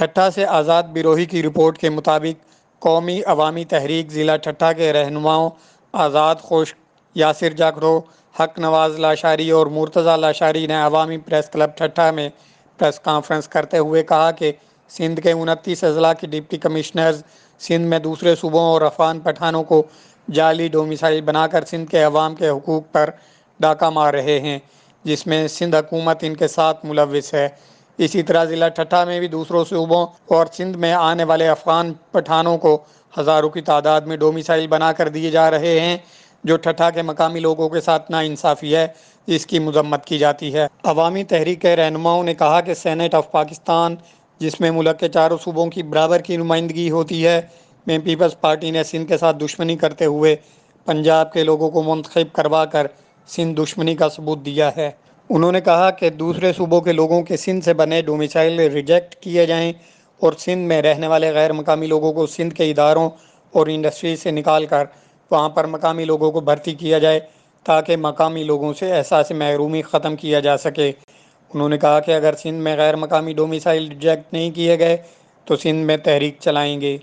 ٹھٹھہ سے آزاد بروہی کی رپورٹ کے مطابق قومی عوامی تحریک ضلع ٹھٹھہ کے رہنماؤں آزاد خشک، یاسر جاکرو، حق نواز لاشاری اور مرتضی لاشاری نے عوامی پریس کلب ٹھٹھہ میں پریس کانفرنس کرتے ہوئے کہا کہ سندھ کے 29 اضلاع کے ڈپٹی کمشنرز سندھ میں دوسرے صوبوں اور افغان پٹھانوں کو جعلی ڈومیسائل بنا کر سندھ کے عوام کے حقوق پر ڈاکہ مار رہے ہیں، جس میں سندھ حکومت ان کے ساتھ ملوث ہے۔ اسی طرح ضلع ٹھٹھہ میں بھی دوسروں صوبوں اور سندھ میں آنے والے افغان پٹھانوں کو ہزاروں کی تعداد میں ڈومیسائل بنا کر دیے جا رہے ہیں، جو ٹھٹھہ کے مقامی لوگوں کے ساتھ ناانصافی ہے، جس کی مذمت کی جاتی ہے۔ عوامی تحریک کے رہنماؤں نے کہا کہ سینیٹ آف پاکستان، جس میں ملک کے چاروں صوبوں کی برابر کی نمائندگی ہوتی ہے، میں پیپلز پارٹی نے سندھ کے ساتھ دشمنی کرتے ہوئے پنجاب کے لوگوں کو منتخب کروا کر سندھ دشمنی کا ثبوت دیا ہے۔ انہوں نے کہا کہ دوسرے صوبوں کے لوگوں کے سندھ سے بنے ڈومیسائل ریجیکٹ کیے جائیں اور سندھ میں رہنے والے غیر مقامی لوگوں کو سندھ کے اداروں اور انڈسٹریز سے نکال کر وہاں پر مقامی لوگوں کو بھرتی کیا جائے تاکہ مقامی لوگوں سے احساس محرومی ختم کیا جا سکے۔ انہوں نے کہا کہ اگر سندھ میں غیر مقامی ڈومیسائل ریجیکٹ نہیں کیے گئے تو سندھ میں تحریک چلائیں گے۔